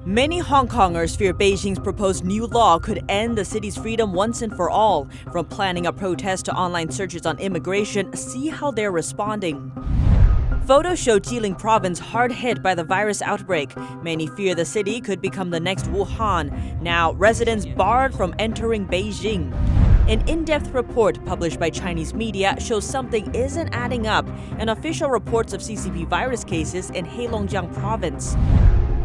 Many Hong Kongers fear Beijing's proposed new law could end the city's freedom once and for all. From planning a protest to online searches on immigration, see how they're responding. Photos show Jilin province hard hit by the virus outbreak. Many fear the city could become the next Wuhan. Now, residents barred from entering Beijing. An in-depth report published by Chinese media shows something isn't adding up in official reports of CCP virus cases in Heilongjiang province.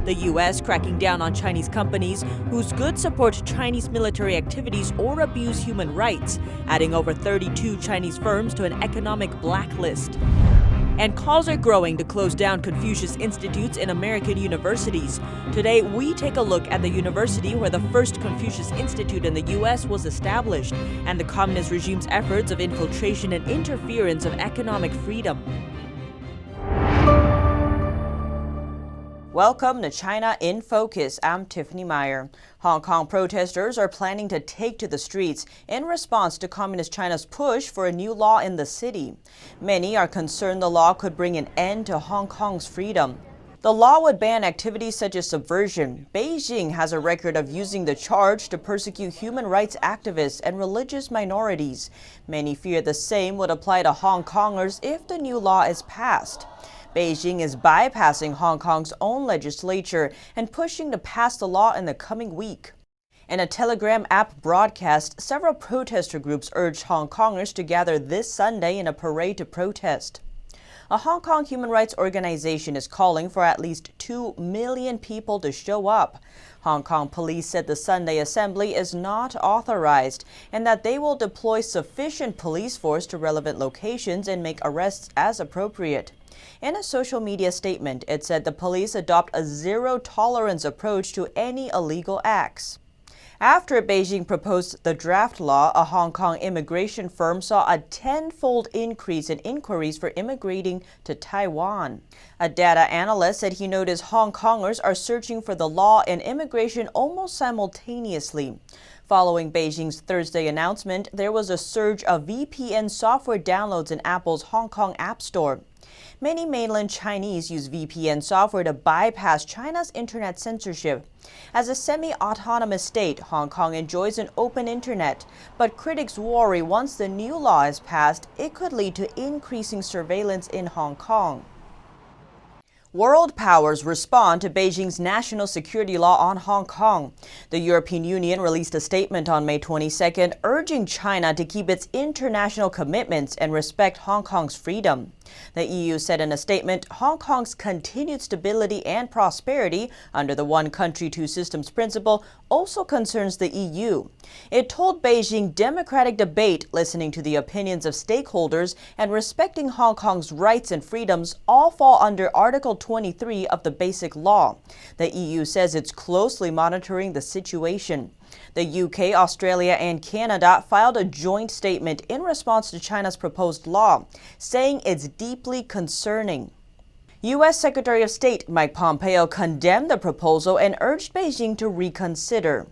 The U.S. cracking down on Chinese companies whose goods support Chinese military activities or abuse human rights, adding over 32 Chinese firms to an economic blacklist. And calls are growing to close down Confucius Institutes in American universities. Today, we take a look at the university where the first Confucius Institute in the U.S. was established, and the communist regime's efforts of infiltration and interference of economic freedom. Welcome to China in Focus. I'm Tiffany Meyer. Hong Kong protesters are planning to take to the streets in response to Communist China's push for a new law in the city. Many are concerned the law could bring an end to Hong Kong's freedom. The law would ban activities such as subversion. Beijing has a record of using the charge to persecute human rights activists and religious minorities. Many fear the same would apply to Hong Kongers if the new law is passed. Beijing is bypassing Hong Kong's own legislature and pushing to pass the law in the coming week. In a Telegram app broadcast, several protester groups urged Hong Kongers to gather this Sunday in a parade to protest. A Hong Kong human rights organization is calling for at least 2 million people to show up. Hong Kong police said the Sunday assembly is not authorized and that they will deploy sufficient police force to relevant locations and make arrests as appropriate. In a social media statement, it said the police adopt a zero-tolerance approach to any illegal acts. After Beijing proposed the draft law, a Hong Kong immigration firm saw a tenfold increase in inquiries for immigrating to Taiwan. A data analyst said he noticed Hong Kongers are searching for the law and immigration almost simultaneously. Following Beijing's Thursday announcement, there was a surge of VPN software downloads in Apple's Hong Kong App Store. Many mainland Chinese use VPN software to bypass China's internet censorship. As a semi-autonomous state, Hong Kong enjoys an open internet, but critics worry once the new law is passed, it could lead to increasing surveillance in Hong Kong. World powers respond to Beijing's national security law on Hong Kong. The European Union released a statement on May 22nd urging China to keep its international commitments and respect Hong Kong's freedom. The EU said in a statement, Hong Kong's continued stability and prosperity under the one country, two systems principle also concerns the EU. It told Beijing democratic debate, listening to the opinions of stakeholders, and respecting Hong Kong's rights and freedoms all fall under Article 23 of the Basic Law. The EU says it's closely monitoring the situation. The UK, Australia, and Canada filed a joint statement in response to China's proposed law, saying it's deeply concerning. U.S. Secretary of State Mike Pompeo condemned the proposal and urged Beijing to reconsider.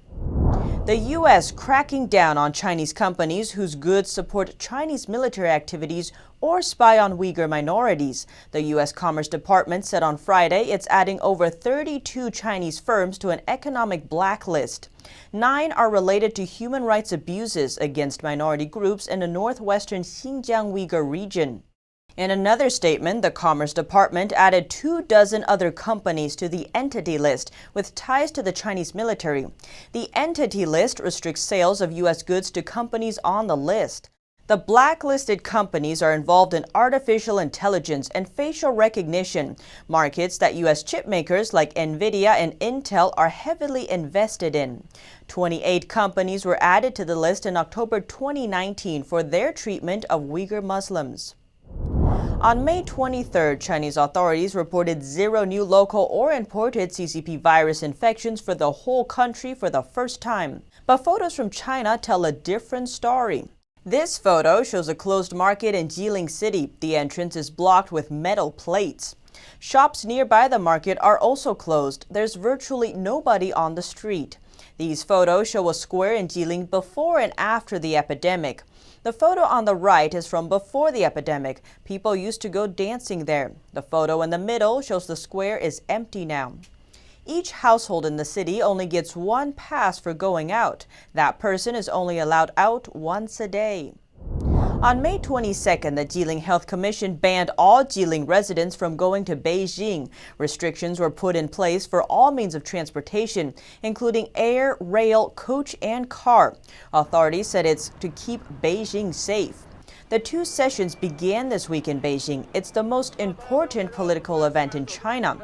The U.S. cracking down on Chinese companies whose goods support Chinese military activities or spy on Uyghur minorities. The U.S. Commerce Department said on Friday it's adding over 32 Chinese firms to an economic blacklist. 9 are related to human rights abuses against minority groups in the northwestern Xinjiang Uyghur region. In another statement, the Commerce Department added 24 other companies to the Entity List with ties to the Chinese military. The Entity List restricts sales of U.S. goods to companies on the list. The blacklisted companies are involved in artificial intelligence and facial recognition, markets that U.S. chip makers like NVIDIA and Intel are heavily invested in. 28 companies were added to the list in October 2019 for their treatment of Uyghur Muslims. On May 23rd, Chinese authorities reported 0 new local or imported CCP virus infections for the whole country for the first time. But photos from China tell a different story. This photo shows a closed market in Jilin City. The entrance is blocked with metal plates. Shops nearby the market are also closed. There's virtually nobody on the street. These photos show a square in Jilin before and after the epidemic. The photo on the right is from before the epidemic. People used to go dancing there. The photo in the middle shows the square is empty now. Each household in the city only gets one pass for going out. That person is only allowed out once a day. On May 22nd, the Jilin Health Commission banned all Jilin residents from going to Beijing. Restrictions were put in place for all means of transportation, including air, rail, coach, and car. Authorities said it's to keep Beijing safe. The two sessions began this week in Beijing. It's the most important political event in China.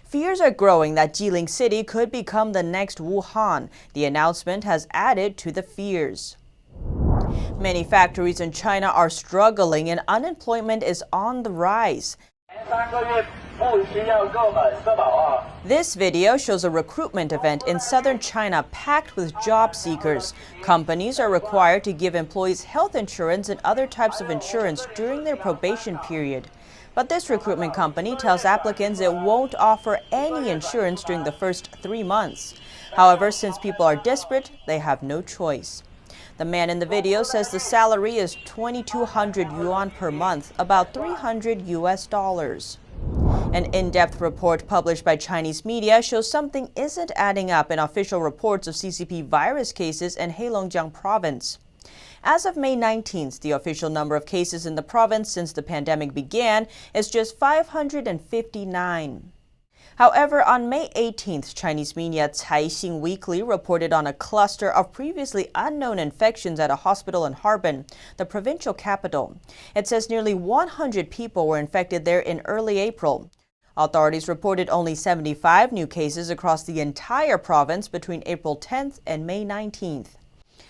Fears are growing that Jilin City could become the next Wuhan. The announcement has added to the fears. Many factories in China are struggling and unemployment is on the rise. This video shows a recruitment event in southern China packed with job seekers. Companies are required to give employees health insurance and other types of insurance during their probation period. But this recruitment company tells applicants it won't offer any insurance during the first 3 months. However, since people are desperate, they have no choice. The man in the video says the salary is 2,200 yuan per month, about $300 US. An in-depth report published by Chinese media shows something isn't adding up in official reports of CCP virus cases in Heilongjiang province. As of May 19th, the official number of cases in the province since the pandemic began is just 559. However, on May 18th, Chinese media Caixin Weekly reported on a cluster of previously unknown infections at a hospital in Harbin, the provincial capital. It says nearly 100 people were infected there in early April. Authorities reported only 75 new cases across the entire province between April 10th and May 19th.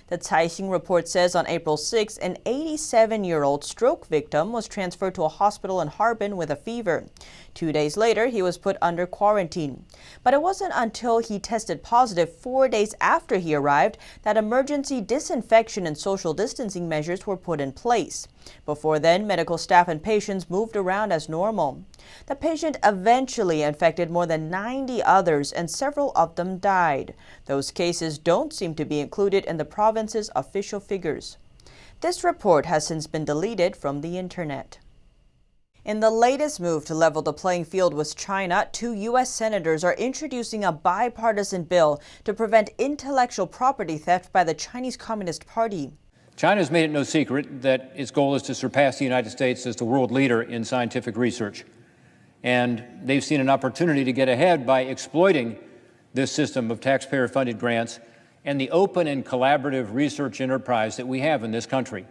The Caixin report says on April 6, an 87-year-old stroke victim was transferred to a hospital in Harbin with a fever. 2 days later, he was put under quarantine. But it wasn't until he tested positive 4 days after he arrived that emergency disinfection and social distancing measures were put in place. Before then, medical staff and patients moved around as normal. The patient eventually infected more than 90 others, and several of them died. Those cases don't seem to be included in the province's official figures. This report has since been deleted from the internet. In the latest move to level the playing field with China, 2 U.S. senators are introducing a bipartisan bill to prevent intellectual property theft by the Chinese Communist Party. China has made it no secret that its goal is to surpass the United States as the world leader in scientific research. And they've seen an opportunity to get ahead by exploiting this system of taxpayer-funded grants and the open and collaborative research enterprise that we have in this country.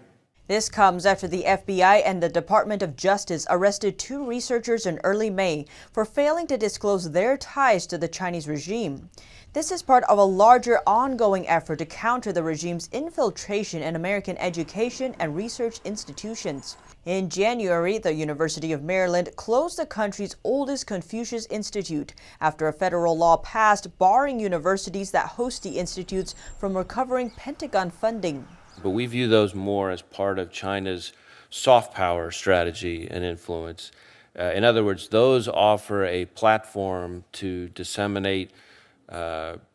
This comes after the FBI and the Department of Justice arrested 2 researchers in early May for failing to disclose their ties to the Chinese regime. This is part of a larger ongoing effort to counter the regime's infiltration in American education and research institutions. In January, the University of Maryland closed the country's oldest Confucius Institute after a federal law passed barring universities that host the institutes from recovering Pentagon funding. But we view those more as part of China's soft power strategy and influence. In other words, those offer a platform to disseminate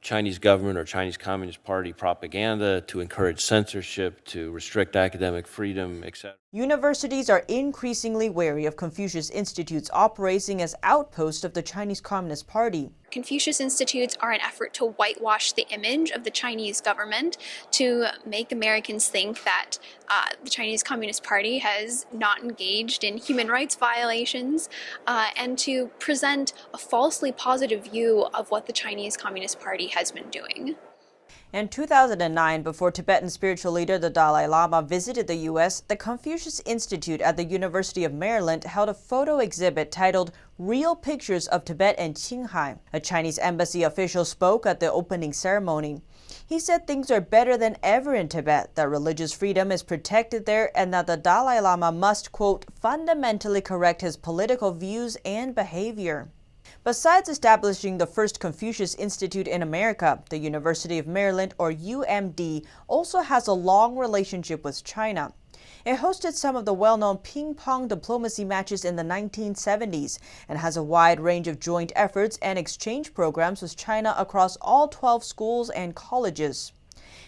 Chinese government or Chinese Communist Party propaganda, to encourage censorship, to restrict academic freedom, etc. Universities are increasingly wary of Confucius Institutes operating as outposts of the Chinese Communist Party. Confucius Institutes are an effort to whitewash the image of the Chinese government, to make Americans think that the Chinese Communist Party has not engaged in human rights violations, and to present a falsely positive view of what the Chinese Communist Party has been doing. In 2009, before Tibetan spiritual leader the Dalai Lama visited the U.S., the Confucius Institute at the University of Maryland held a photo exhibit titled Real Pictures of Tibet and Qinghai. A Chinese embassy official spoke at the opening ceremony. He said things are better than ever in Tibet, that religious freedom is protected there, and that the Dalai Lama must, quote, fundamentally correct his political views and behavior. Besides establishing the first Confucius Institute in America, the University of Maryland, or UMD, also has a long relationship with China. It hosted some of the well-known ping-pong diplomacy matches in the 1970s and has a wide range of joint efforts and exchange programs with China across all 12 schools and colleges.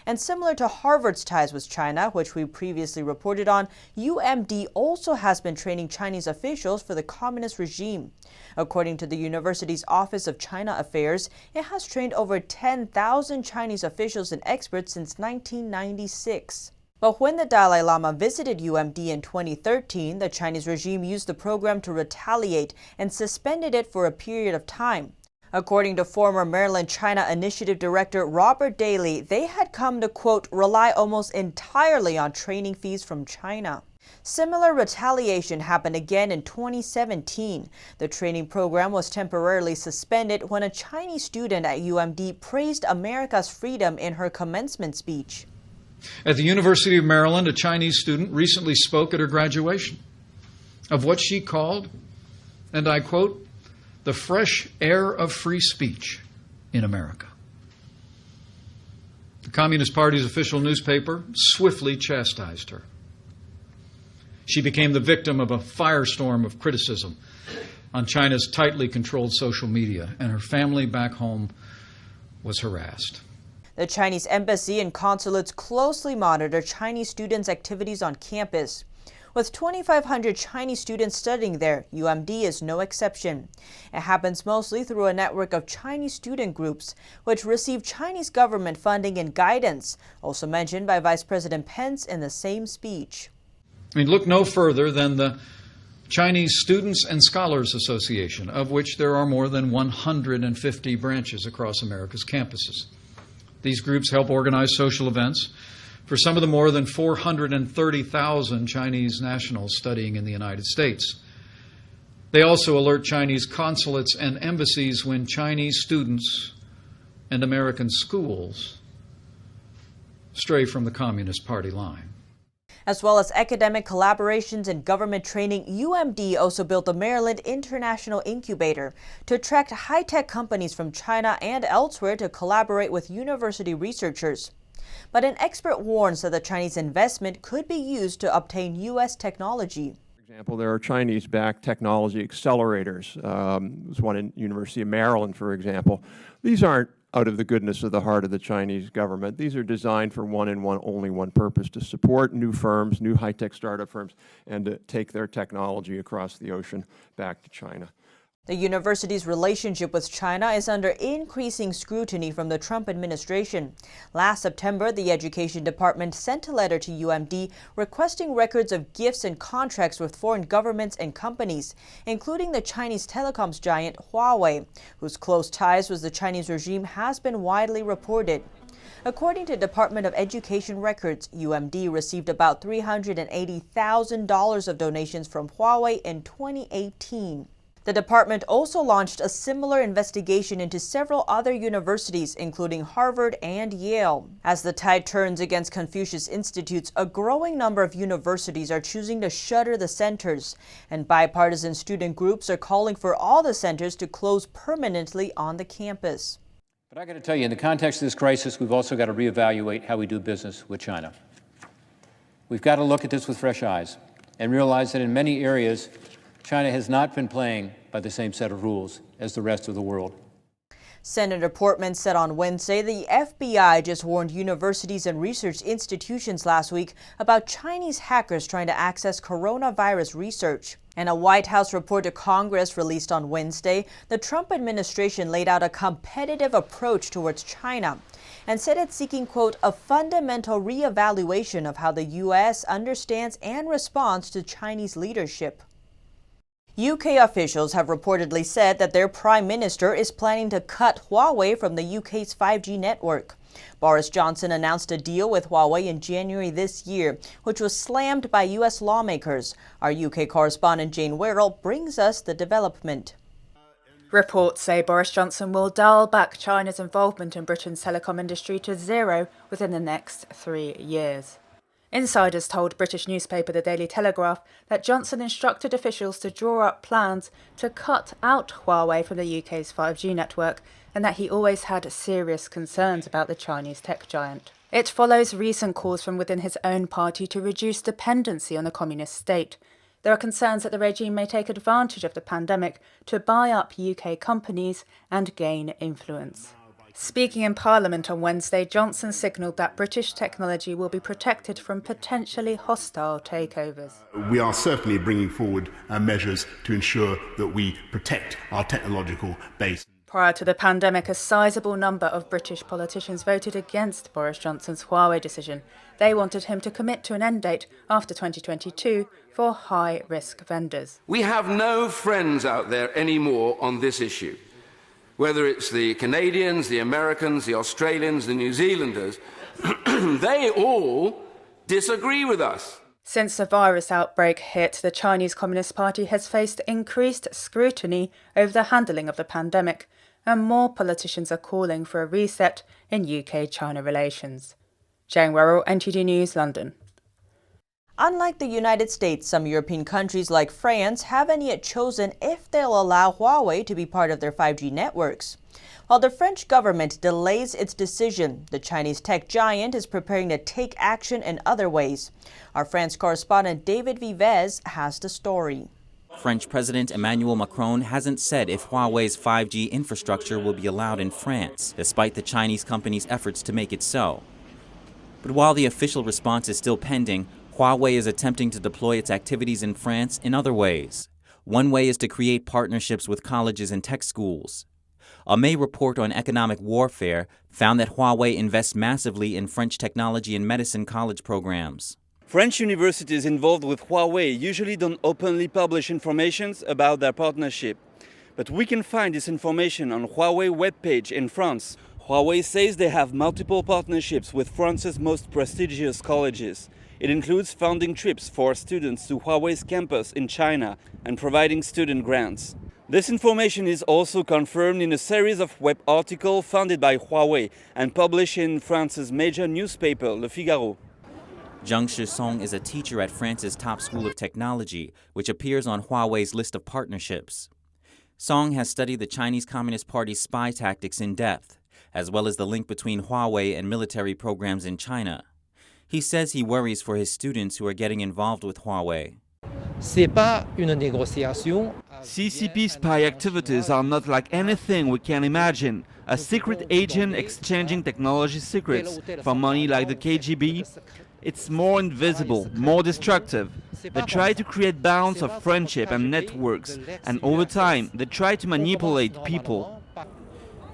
And similar to Harvard's ties with China, which we previously reported on, UMD also has been training Chinese officials for the communist regime. According to the university's Office of China Affairs, it has trained over 10,000 Chinese officials and experts since 1996. But when the Dalai Lama visited UMD in 2013, the Chinese regime used the program to retaliate and suspended it for a period of time. According to former Maryland China Initiative Director Robert Daly, they had come to, quote, rely almost entirely on training fees from China. Similar retaliation happened again in 2017. The training program was temporarily suspended when a Chinese student at UMD praised America's freedom in her commencement speech. At the University of Maryland, a Chinese student recently spoke at her graduation of what she called, and I quote, the fresh air of free speech in America. The Communist Party's official newspaper swiftly chastised her. She became the victim of a firestorm of criticism on China's tightly controlled social media, and her family back home was harassed. The Chinese embassy and consulates closely monitor Chinese students' activities on campus. With 2,500 Chinese students studying there, UMD is no exception. It happens mostly through a network of Chinese student groups, which receive Chinese government funding and guidance, also mentioned by Vice President Pence in the same speech. I mean, look no further than the Chinese Students and Scholars Association, of which there are more than 150 branches across America's campuses. These groups help organize social events for some of the more than 430,000 Chinese nationals studying in the United States. They also alert Chinese consulates and embassies when Chinese students and American schools stray from the Communist Party line. As well as academic collaborations and government training, UMD also built the Maryland International Incubator to attract high-tech companies from China and elsewhere to collaborate with university researchers. But an expert warns that the Chinese investment could be used to obtain U.S. technology. For example, there are Chinese-backed technology accelerators. There's one in University of Maryland, for example. These aren't out of the goodness of the heart of the Chinese government. These are designed for only one purpose, to support new firms, new high-tech startup firms, and to take their technology across the ocean back to China. The university's relationship with China is under increasing scrutiny from the Trump administration. Last September, the Education Department sent a letter to UMD requesting records of gifts and contracts with foreign governments and companies, including the Chinese telecoms giant Huawei, whose close ties with the Chinese regime has been widely reported. According to Department of Education records, UMD received about $380,000 of donations from Huawei in 2018. The department also launched a similar investigation into several other universities, including Harvard and Yale. As the tide turns against Confucius Institutes, a growing number of universities are choosing to shutter the centers, and bipartisan student groups are calling for all the centers to close permanently on the campus. But I got to tell you, in the context of this crisis, we've also got to reevaluate how we do business with China. We've got to look at this with fresh eyes and realize that in many areas, China has not been playing by the same set of rules as the rest of the world. Senator Portman said on Wednesday the FBI just warned universities and research institutions last week about Chinese hackers trying to access coronavirus research. In a White House report to Congress released on Wednesday, the Trump administration laid out a competitive approach towards China and said it's seeking, quote, a fundamental reevaluation of how the U.S. understands and responds to Chinese leadership. UK officials have reportedly said that their Prime Minister is planning to cut Huawei from the UK's 5G network. Boris Johnson announced a deal with Huawei in January this year, which was slammed by US lawmakers. Our UK correspondent Jane Werrell brings us the development. Reports say Boris Johnson will dial back China's involvement in Britain's telecom industry to zero within the next 3 years. Insiders told British newspaper The Daily Telegraph that Johnson instructed officials to draw up plans to cut out Huawei from the UK's 5G network, and that he always had serious concerns about the Chinese tech giant. It follows recent calls from within his own party to reduce dependency on the communist state. There are concerns that the regime may take advantage of the pandemic to buy up UK companies and gain influence. Speaking in Parliament on Wednesday, Johnson signalled that British technology will be protected from potentially hostile takeovers. We are certainly bringing forward measures to ensure that we protect our technological base. Prior to the pandemic, a sizable number of British politicians voted against Boris Johnson's Huawei decision. They wanted him to commit to an end date after 2022 for high-risk vendors. We have no friends out there anymore on this issue. Whether it's the Canadians, the Americans, the Australians, the New Zealanders, they all disagree with us. Since the virus outbreak hit, the Chinese Communist Party has faced increased scrutiny over the handling of the pandemic, and more politicians are calling for a reset in UK-China relations. Jane Worrell, NTD News, London. Unlike the United States, some European countries like France haven't yet chosen if they'll allow Huawei to be part of their 5G networks. While the French government delays its decision, the Chinese tech giant is preparing to take action in other ways. Our France correspondent David Vivez has the story. French President Emmanuel Macron hasn't said if Huawei's 5G infrastructure will be allowed in France, despite the Chinese company's efforts to make it so. But while the official response is still pending, Huawei is attempting to deploy its activities in France in other ways. One way is to create partnerships with colleges and tech schools. A May report on economic warfare found that Huawei invests massively in French technology and medicine college programs. French universities involved with Huawei usually don't openly publish information about their partnership. But we can find this information on Huawei webpage in France. Huawei says they have multiple partnerships with France's most prestigious colleges. It includes funding trips for students to Huawei's campus in China and providing student grants. This information is also confirmed in a series of web articles funded by Huawei and published in France's major newspaper, Le Figaro. Zhang Shisong is a teacher at France's top school of technology, which appears on Huawei's list of partnerships. Song has studied the Chinese Communist Party's spy tactics in depth, as well as the link between Huawei and military programs in China. He says he worries for his students who are getting involved with Huawei. CCP spy activities are not like anything we can imagine. A secret agent exchanging technology secrets for money like the KGB. It's more invisible, more destructive. They try to create bonds of friendship and networks, and over time, they try to manipulate people.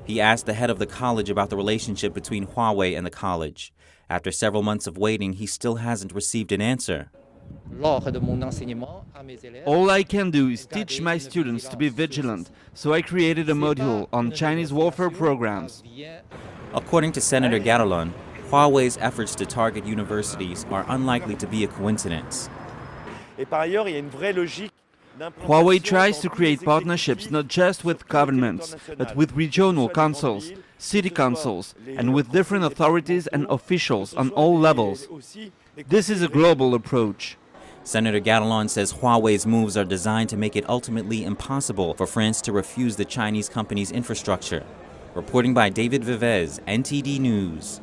He asked the head of the college about the relationship between Huawei and the college. After several months of waiting, he still hasn't received an answer. All I can do is teach my students to be vigilant, so I created a module on Chinese warfare programs. According to Senator Garelon, Huawei's efforts to target universities are unlikely to be a coincidence. Huawei tries to create partnerships not just with governments, but with regional councils, city councils, and with different authorities and officials on all levels. This is a global approach. Senator Garelon says Huawei's moves are designed to make it ultimately impossible for France to refuse the Chinese company's infrastructure. Reporting by David Vivez, NTD News.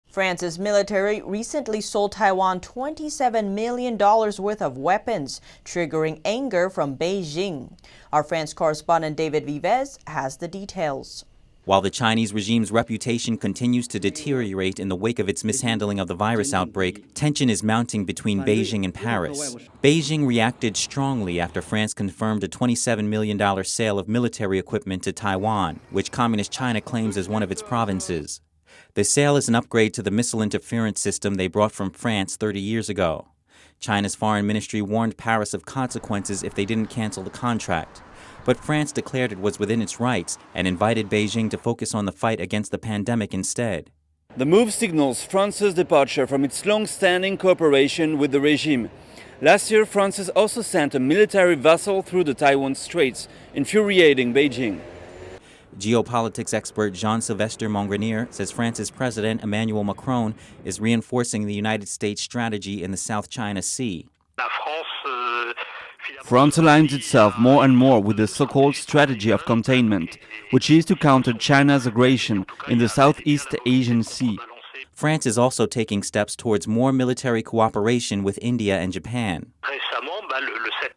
France's military recently sold Taiwan $27 million worth of weapons, triggering anger from Beijing. Our France correspondent David Vivez has the details. While the Chinese regime's reputation continues to deteriorate in the wake of its mishandling of the virus outbreak, tension is mounting between Beijing and Paris. Beijing reacted strongly after France confirmed a $27 million sale of military equipment to Taiwan, which Communist China claims as one of its provinces. The sale is an upgrade to the missile interference system they brought from France 30 years ago. China's foreign ministry warned Paris of consequences if they didn't cancel the contract. But France declared it was within its rights and invited Beijing to focus on the fight against the pandemic instead. The move signals France's departure from its long-standing cooperation with the regime. Last year, France has also sent a military vessel through the Taiwan Straits, infuriating Beijing. Geopolitics expert Jean-Sylvestre Mongrenier says France's President Emmanuel Macron is reinforcing the United States' strategy in the South China Sea. France aligns itself more and more with the so-called strategy of containment, which is to counter China's aggression in the Southeast Asian Sea. France is also taking steps towards more military cooperation with India and Japan.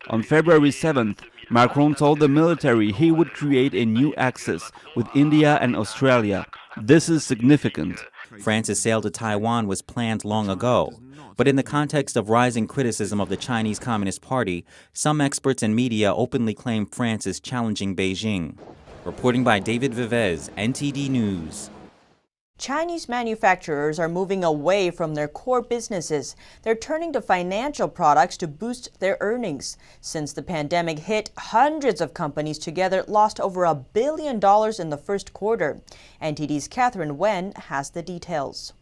On February 7th, Macron told the military he would create a new axis with India and Australia. This is significant. France's sail to Taiwan was planned long ago. But in the context of rising criticism of the Chinese Communist Party, some experts and media openly claim France is challenging Beijing. Reporting by David Vivez, NTD News. Chinese manufacturers are moving away from their core businesses. They're turning to financial products to boost their earnings. Since the pandemic hit, hundreds of companies together lost over $1 billion in the first quarter. NTD's Catherine Wen has the details.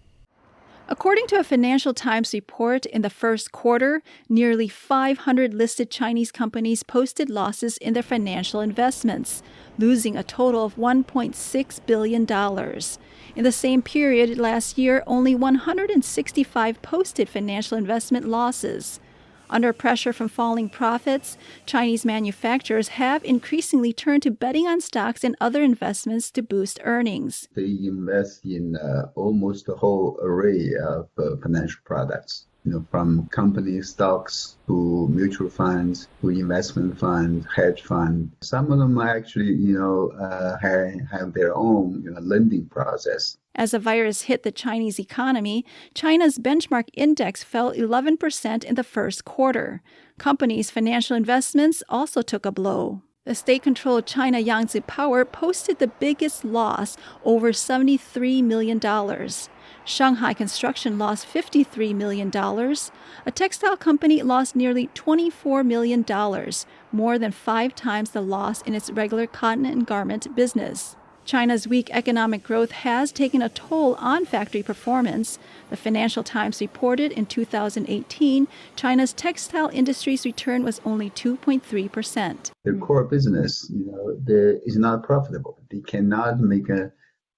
According to a Financial Times report, in the first quarter, nearly 500 listed Chinese companies posted losses in their financial investments, losing a total of $1.6 billion. In the same period last year, only 165 posted financial investment losses. Under pressure from falling profits, Chinese manufacturers have increasingly turned to betting on stocks and other investments to boost earnings. They invest in almost a whole array of financial products, from company stocks to mutual funds to investment funds, hedge funds. Some of them actually, have their own lending process. As the virus hit the Chinese economy, China's benchmark index fell 11% in the first quarter. Companies' financial investments also took a blow. The state-controlled China Yangtze Power posted the biggest loss, over $73 million. Shanghai Construction lost $53 million. A textile company lost nearly $24 million, more than 5 times the loss in its regular cotton and garment business. China's weak economic growth has taken a toll on factory performance. The Financial Times reported in 2018, China's textile industry's return was only 2.3%. Their core business, is not profitable. They cannot make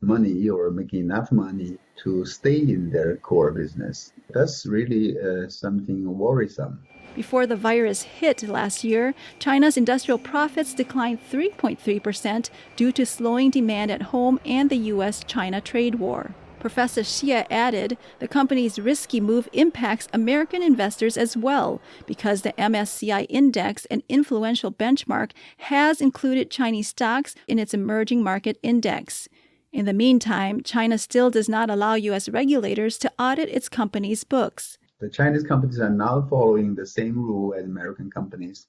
money or make enough money to stay in their core business. That's really something worrisome. Before the virus hit last year, China's industrial profits declined 3.3% due to slowing demand at home and the U.S.-China trade war. Professor Xie added the company's risky move impacts American investors as well because the MSCI index, an influential benchmark, has included Chinese stocks in its emerging market index. In the meantime, China still does not allow U.S. regulators to audit its company's books. The Chinese companies are now following the same rule as American companies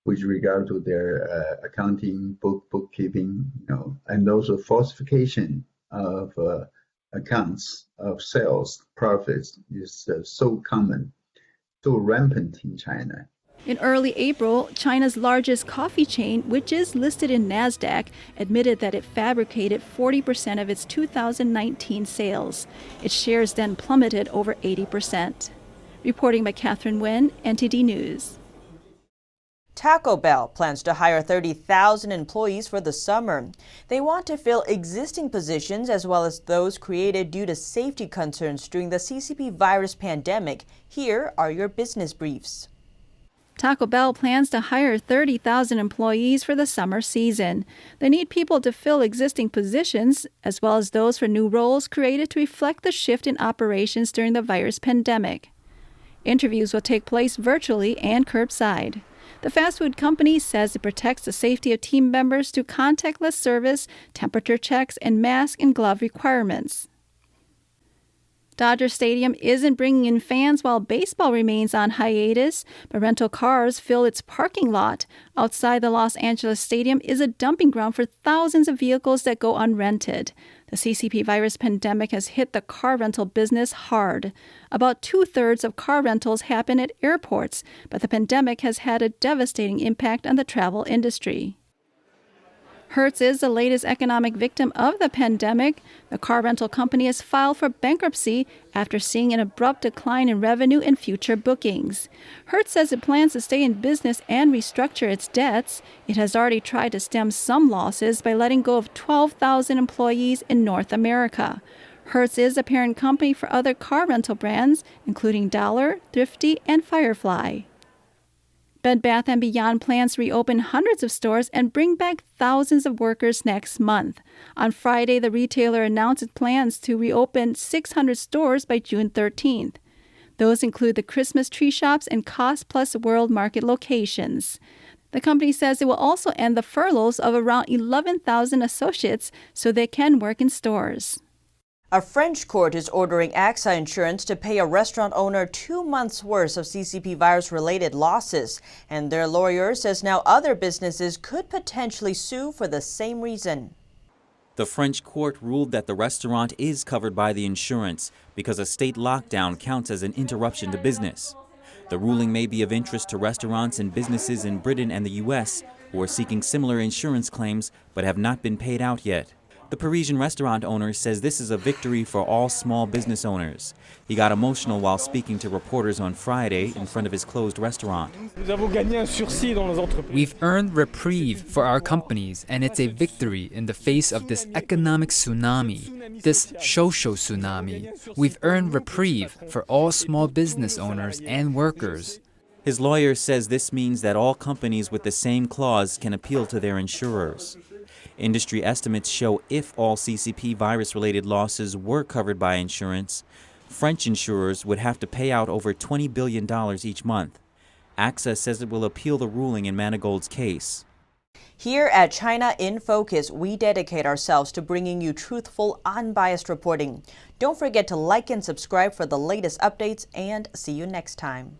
with regard to their accounting, bookkeeping, and also falsification of accounts of sales, profits is so common, so rampant in China. In early April, China's largest coffee chain, which is listed in NASDAQ, admitted that it fabricated 40% of its 2019 sales. Its shares then plummeted over 80%. Reporting by Catherine Wen, NTD News. Taco Bell plans to hire 30,000 employees for the summer. They want to fill existing positions as well as those created due to safety concerns during the CCP virus pandemic. Here are your business briefs. Taco Bell plans to hire 30,000 employees for the summer season. They need people to fill existing positions, as well as those for new roles created to reflect the shift in operations during the virus pandemic. Interviews will take place virtually and curbside. The fast food company says it protects the safety of team members through contactless service, temperature checks, and mask and glove requirements. Dodger Stadium isn't bringing in fans while baseball remains on hiatus, but rental cars fill its parking lot. Outside the Los Angeles Stadium is a dumping ground for thousands of vehicles that go unrented. The CCP virus pandemic has hit the car rental business hard. About 2/3 of car rentals happen at airports, but the pandemic has had a devastating impact on the travel industry. Hertz is the latest economic victim of the pandemic. The car rental company has filed for bankruptcy after seeing an abrupt decline in revenue and future bookings. Hertz says it plans to stay in business and restructure its debts. It has already tried to stem some losses by letting go of 12,000 employees in North America. Hertz is a parent company for other car rental brands, including Dollar, Thrifty, and Firefly. Bed Bath & Beyond plans to reopen hundreds of stores and bring back thousands of workers next month. On Friday, the retailer announced its plans to reopen 600 stores by June 13th. Those include the Christmas tree shops and Cost Plus World Market locations. The company says it will also end the furloughs of around 11,000 associates so they can work in stores. A French court is ordering AXA Insurance to pay a restaurant owner 2 months' worth of CCP virus-related losses, and their lawyer says now other businesses could potentially sue for the same reason. The French court ruled that the restaurant is covered by the insurance because a state lockdown counts as an interruption to business. The ruling may be of interest to restaurants and businesses in Britain and the U.S. who are seeking similar insurance claims but have not been paid out yet. The Parisian restaurant owner says this is a victory for all small business owners. He got emotional while speaking to reporters on Friday in front of his closed restaurant. We've earned reprieve for our companies, and it's a victory in the face of this economic tsunami, this social tsunami. We've earned reprieve for all small business owners and workers. His lawyer says this means that all companies with the same clause can appeal to their insurers. Industry estimates show if all CCP virus-related losses were covered by insurance, French insurers would have to pay out over $20 billion each month. AXA says it will appeal the ruling in Manigault's case. Here at China in Focus, we dedicate ourselves to bringing you truthful, unbiased reporting. Don't forget to like and subscribe for the latest updates, and see you next time.